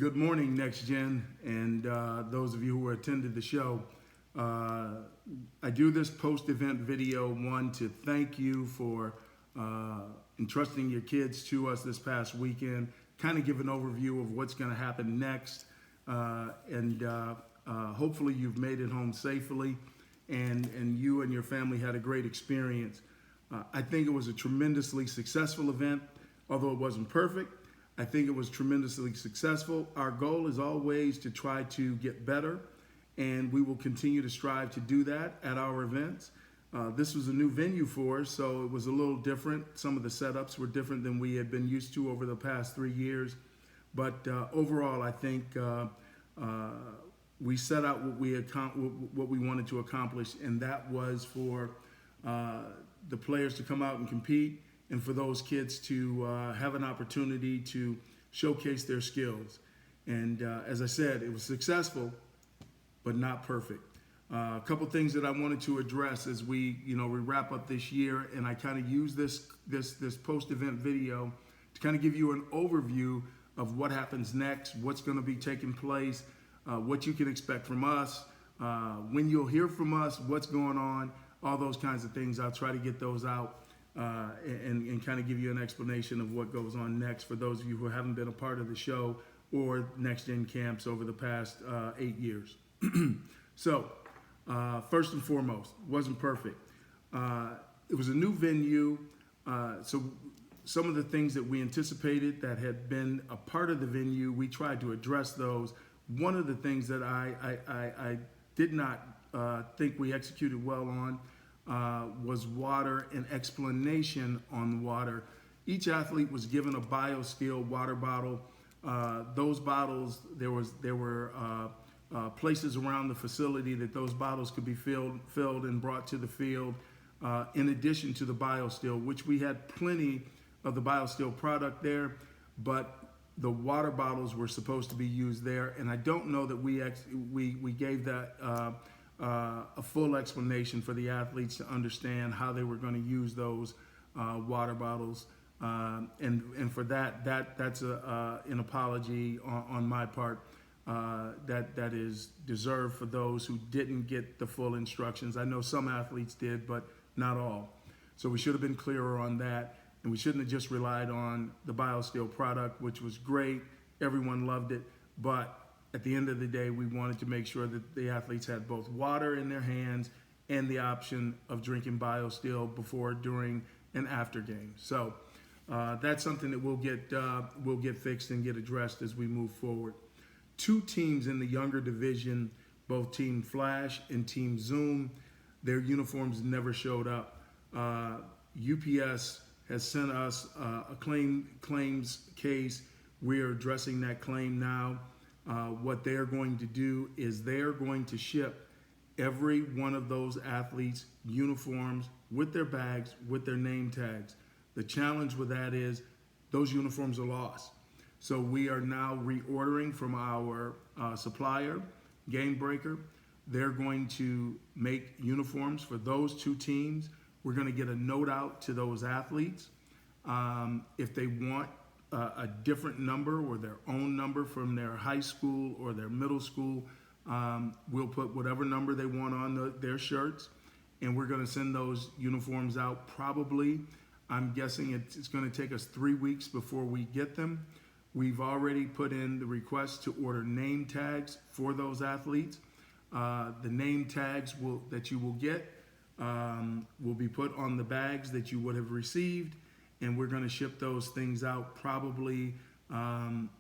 Good morning, Next Gen, and those of you who attended the show. I do this post-event video, one, to thank you for entrusting your kids to us this past weekend, kind of give an overview of what's going to happen next, and hopefully you've made it home safely, and you and your family had a great experience. I think it was a tremendously successful event, although it wasn't perfect. I think it was tremendously successful. Our goal is always to try to get better, and we will continue to strive to do that at our events. This was a new venue for us, so it was a little different. Some of the setups were different than we had been used to over the past 3 years. But overall, I think we set out what we wanted to accomplish, and that was for the players to come out and compete, and for those kids to have an opportunity to showcase their skills. And as I said, it was successful, but not perfect. A couple things that I wanted to address as we wrap up this year, and I kind of use this post-event video to kind of give you an overview of what happens next, what's going to be taking place, what you can expect from us, when you'll hear from us, what's going on, all those kinds of things. I'll try to get those out and kind of give you an explanation of what goes on next for those of you who haven't been a part of the show or Next Gen camps over the past 8 years. So, first and foremost, wasn't perfect. It was a new venue, so some of the things that we anticipated that had been a part of the venue, we tried to address those. One of the things that I did not think we executed well on was water and explanation on water. Each athlete was given a BioSteel water bottle. Those bottles, there were places around the facility that those bottles could be filled and brought to the field, in addition to the BioSteel, which we had plenty of the BioSteel product there, but the water bottles were supposed to be used there, and I don't know that we gave that a full explanation for the athletes to understand how they were going to use those water bottles, and for that's an apology on my part. That is deserved for those who didn't get the full instructions. I know some athletes did, but not all. So we should have been clearer on that, and we shouldn't have just relied on the BioSteel product, which was great. Everyone loved it, but at the end of the day, we wanted to make sure that the athletes had both water in their hands and the option of drinking BioSteel before, during, and after games. So that's something that we'll get fixed and get addressed as we move forward. 2 teams in the younger division, both Team Flash and Team Zoom, their uniforms never showed up. UPS has sent us a claims case. We are addressing that claim now. What they're going to do is they're going to ship every one of those athletes uniforms with their bags, with their name tags. The challenge with that is those uniforms are lost. So we are now reordering from our supplier, Game Breaker. They're going to make uniforms for those 2 teams. We're going to get a note out to those athletes. If they want a different number or their own number from their high school or their middle school, we'll put whatever number they want on their shirts, and we're going to send those uniforms out. Probably, I'm guessing it's going to take us 3 weeks before we get them. We've already put in the request to order name tags for those athletes. The name tags that you will get will be put on the bags that you would have received, and we're going to ship those things out probably, I'm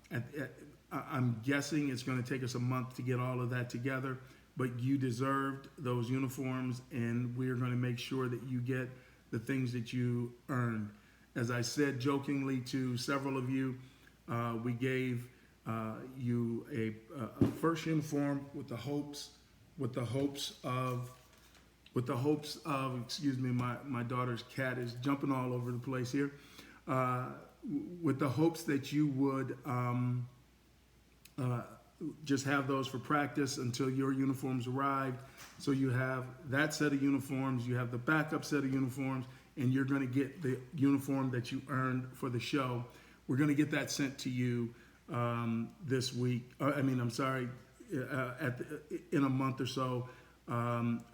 guessing it's going to take us a month to get all of that together, but you deserved those uniforms, and we're going to make sure that you get the things that you earned. As I said jokingly to several of you, we gave you a first uniform with the hopes of, excuse me, my daughter's cat is jumping all over the place here, with the hopes that you would just have those for practice until your uniforms arrived. So you have that set of uniforms, you have the backup set of uniforms, and you're going to get the uniform that you earned for the show. We're going to get that sent to you this week. I'm sorry, in a month or so,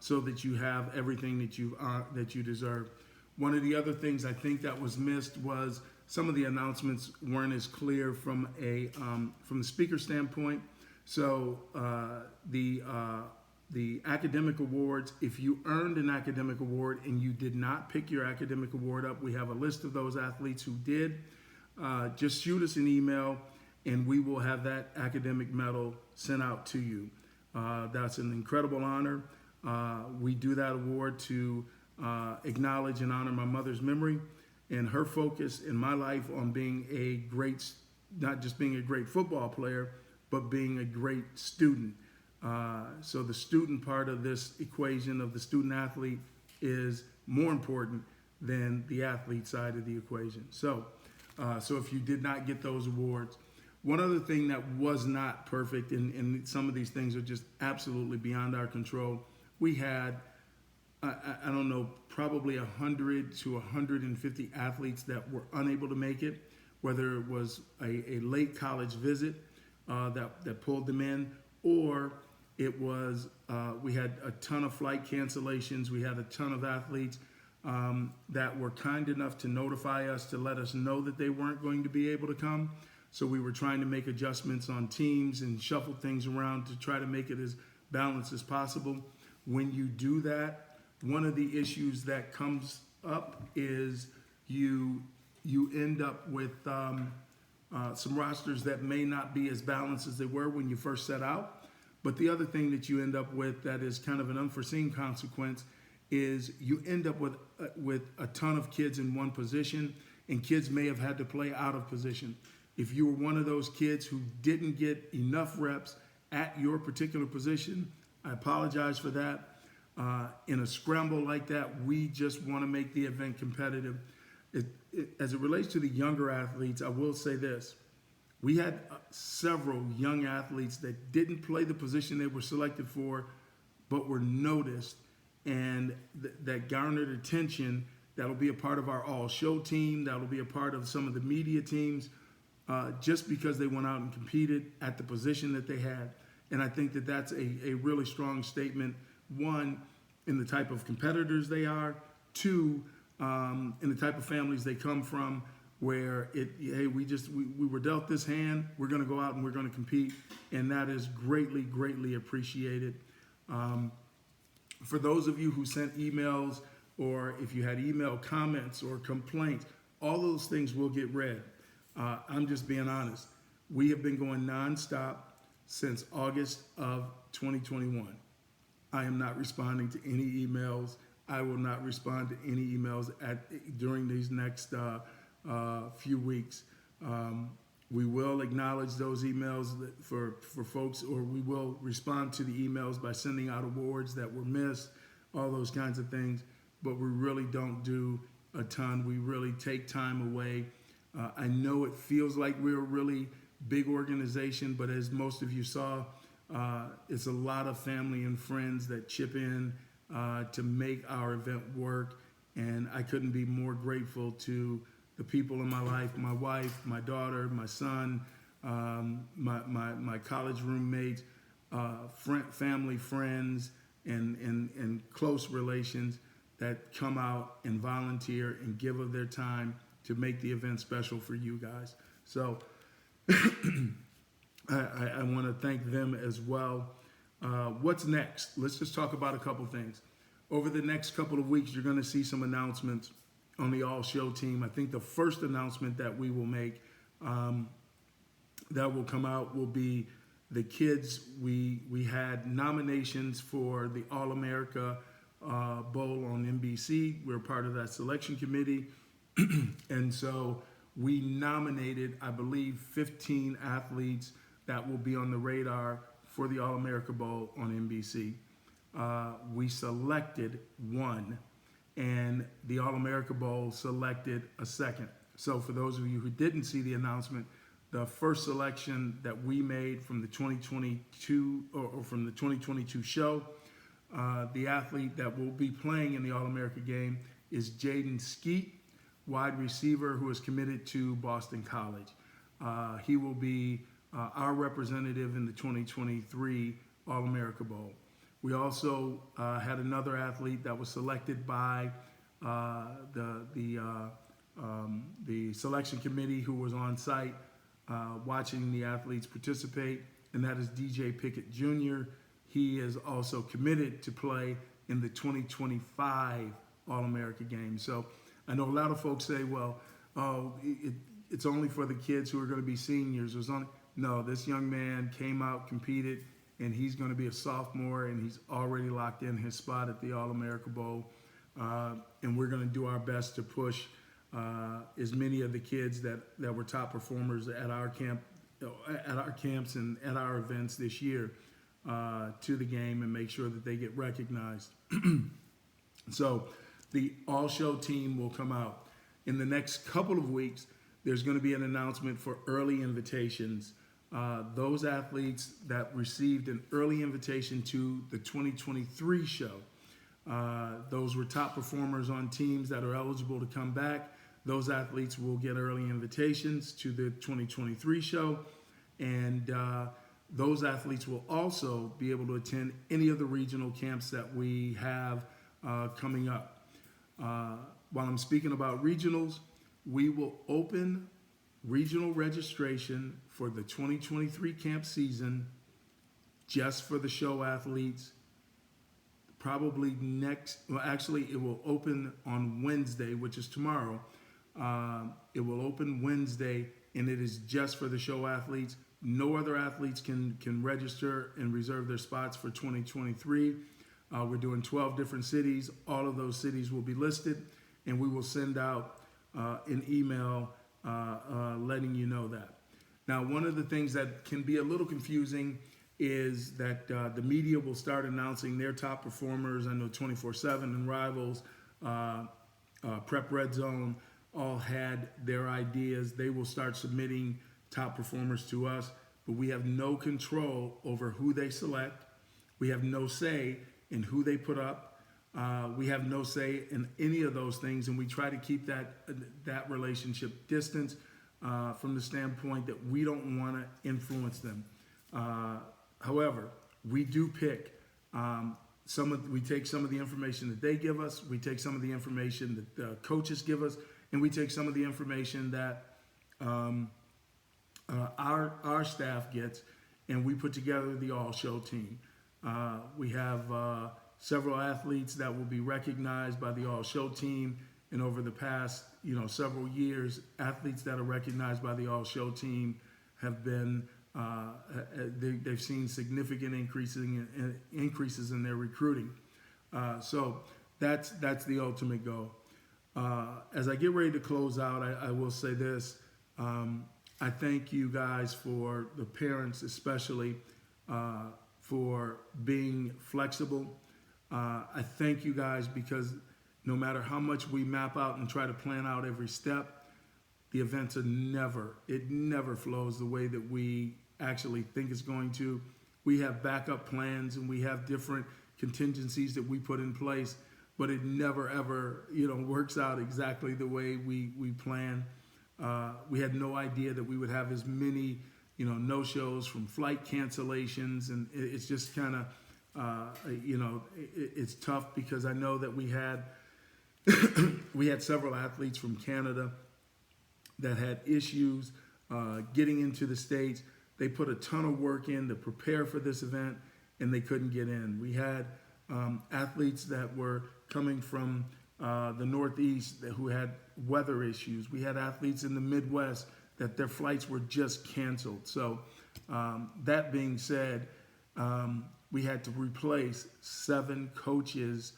so that you have everything that you deserve. One of the other things I think that was missed was some of the announcements weren't as clear from the speaker standpoint. So the academic awards, if you earned an academic award and you did not pick your academic award up, we have a list of those athletes who did. Just shoot us an email and we will have that academic medal sent out to you. That's an incredible honor. We do that award to acknowledge and honor my mother's memory and her focus in my life on being not just being a great football player, but being a great student. So the student part of this equation of the student athlete is more important than the athlete side of the equation. So if you did not get those awards, one other thing that was not perfect, and some of these things are just absolutely beyond our control. We had, I don't know, probably 100 to 150 athletes that were unable to make it, whether it was a late college visit that pulled them in, or it was we had a ton of flight cancellations. We had a ton of athletes that were kind enough to notify us to let us know that they weren't going to be able to come. So we were trying to make adjustments on teams and shuffle things around to try to make it as balanced as possible. When you do that, one of the issues that comes up is you end up with some rosters that may not be as balanced as they were when you first set out. But the other thing that you end up with that is kind of an unforeseen consequence is you end up with a ton of kids in one position, and kids may have had to play out of position. If you were one of those kids who didn't get enough reps at your particular position, I apologize for that. In a scramble like that, we just want to make the event competitive. As it relates to the younger athletes, I will say this. We had several young athletes that didn't play the position they were selected for, but were noticed, and that garnered attention. That'll be a part of our all-show team. That'll be a part of some of the media teams, just because they went out and competed at the position that they had. And I think that that's a really strong statement, one, in the type of competitors they are, two, in the type of families they come from, where we were dealt this hand, we're going to go out and we're going to compete, and that is greatly, greatly appreciated. For those of you who sent emails, or if you had email comments or complaints, all those things will get read. I'm just being honest. We have been going nonstop since August of 2021. I am not responding to any emails. I will not respond to any emails during these next few weeks. We will acknowledge those emails for folks, or we will respond to the emails by sending out awards that were missed, all those kinds of things. But we really don't do a ton. We really take time away. I know it feels like we're a really big organization, but as most of you saw, it's a lot of family and friends that chip in to make our event work. And I couldn't be more grateful to the people in my life, my wife, my daughter, my son, my college roommates, family, friends, and close relations that come out and volunteer and give of their time to make the event special for you guys. So I want to thank them as well. What's next? Let's just talk about a couple things. Over the next couple of weeks, you're going to see some announcements on the all-show team. I think the first announcement that we will make that will come out will be the kids. We had nominations for the All-America Bowl on NBC. We're part of that selection committee. And so we nominated, I believe, 15 athletes that will be on the radar for the All-America Bowl on NBC. We selected one, and the All-America Bowl selected a second. So for those of you who didn't see the announcement, the first selection that we made from the 2022 or from the 2022 show, the athlete that will be playing in the All-America game is Jaden Skeet, wide receiver who is committed to Boston College. He will be our representative in the 2023 All-America Bowl. We also had another athlete that was selected by the selection committee who was on site watching the athletes participate, and that is Pickett Jr. He is also committed to play in the 2025 All-America game. So I know a lot of folks say, well, it's only for the kids who are going to be seniors. No, this young man came out, competed, and he's going to be a sophomore, and he's already locked in his spot at the All-America Bowl. And we're going to do our best to push as many of the kids that were top performers at our camps and at our events this year to the game and make sure that they get recognized. So the all-show team will come out. In the next couple of weeks, there's going to be an announcement for early invitations. Those athletes that received an early invitation to the 2023 show, those were top performers on teams that are eligible to come back. Those athletes will get early invitations to the 2023 show, and those athletes will also be able to attend any of the regional camps that we have coming up. While I'm speaking about regionals, we will open regional registration for the 2023 camp season just for the show athletes. Probably it will open on Wednesday, which is tomorrow. It will open Wednesday, and it is just for the show athletes. No other athletes can register and reserve their spots for 2023. We're doing 12 different cities. All of those cities will be listed, and we will send out an email letting you know that. Now, one of the things that can be a little confusing is that the media will start announcing their top performers. I know 24/7 and Rivals, Prep Red Zone, all had their ideas. They will start submitting top performers to us, but we have no control over who they select. We have no say in who they put up. We have no say in any of those things, and we try to keep that relationship distance from the standpoint that we don't want to influence them. However, we do pick we take some of the information that they give us, we take some of the information that the coaches give us, and we take some of the information that our staff gets, and we put together the all-show team. We have several athletes that will be recognized by the all-show team, and over the past several years, athletes that are recognized by the all-show team have been they've seen significant increases in their recruiting. So that's the ultimate goal. As I get ready to close out, I will say this. I thank you guys, for the parents especially, for being flexible. I thank you guys because no matter how much we map out and try to plan out every step, the events it never flows the way that we actually think it's going to. We have backup plans and we have different contingencies that we put in place, but it never ever works out exactly the way we plan. We had no idea that we would have as many no-shows from flight cancellations, and it's just kind of it's tough because I know that we had we had several athletes from Canada that had issues getting into the States. They put a ton of work in to prepare for this event, and they couldn't get in. We had athletes that were coming from the Northeast who had weather issues. We had athletes in the Midwest that their flights were just canceled. So that being said, we had to replace 7 coaches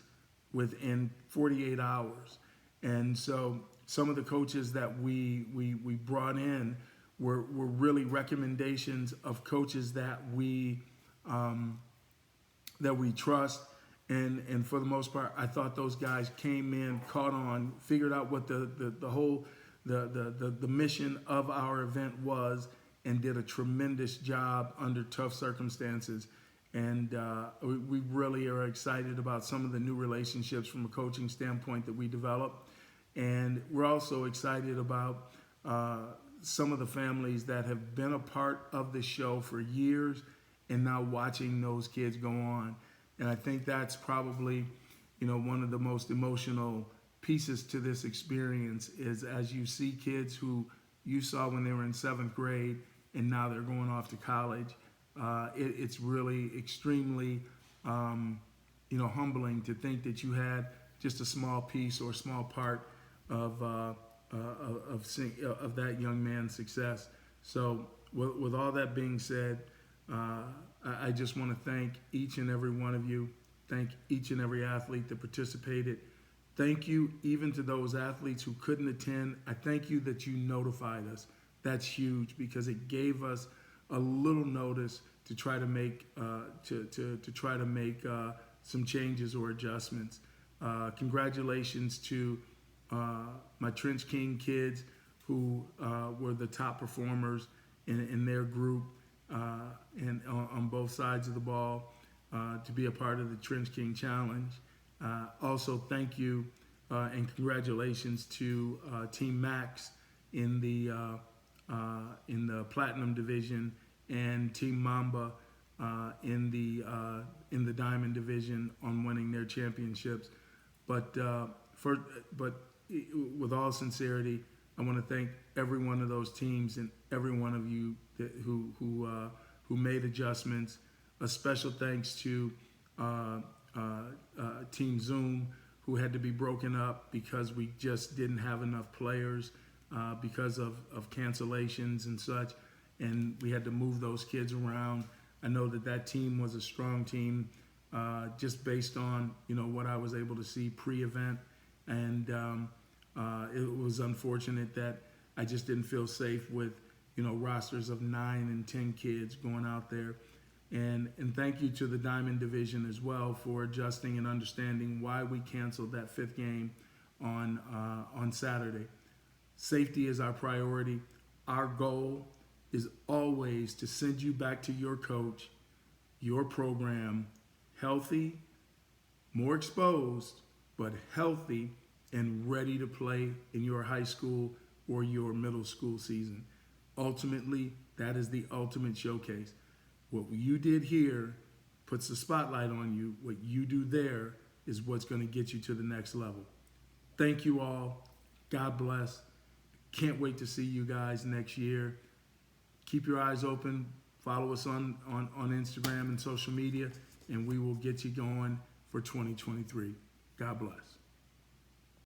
within 48 hours. And so some of the coaches that we brought in were really recommendations of coaches that we trust, and for the most part, I thought those guys came in, caught on, figured out what the whole mission of our event was, and did a tremendous job under tough circumstances. And we really are excited about some of the new relationships from a coaching standpoint that we developed, and we're also excited about some of the families that have been a part of the show for years and now watching those kids go on. And I think that's probably, one of the most emotional pieces to this experience is as you see kids who you saw when they were in 7th grade and now they're going off to college. It's really extremely, humbling to think that you had just a small piece or a small part of that young man's success. So with all that being said, I just want to thank each and every one of you. Thank each and every athlete that participated. Thank you even to those athletes who couldn't attend. I thank you that you notified us. That's huge because it gave us a little notice to try to make some changes or adjustments. Congratulations to my Trench King kids who were the top performers in their group and on both sides of the ball to be a part of the Trench King Challenge. Also, thank you and congratulations to Team Max in the Platinum Division and Team Mamba in the Diamond Division on winning their championships. But with all sincerity, I want to thank every one of those teams and every one of you who made adjustments. A special thanks to Team Zoom, who had to be broken up because we just didn't have enough players because of cancellations and such, and we had to move those kids around. I know that team was a strong team just based on what I was able to see pre-event, and it was unfortunate that I just didn't feel safe with rosters of 9 and 10 kids going out there. And thank you to the Diamond Division as well for adjusting and understanding why we canceled that 5th game on Saturday. Safety is our priority. Our goal is always to send you back to your coach, your program, healthy, more exposed, but healthy and ready to play in your high school or your middle school season. Ultimately, that is the ultimate showcase. What you did here puts the spotlight on you. What you do there is what's going to get you to the next level. Thank you all. God bless. Can't wait to see you guys next year. Keep your eyes open. Follow us on Instagram and social media, and we will get you going for 2023. God bless.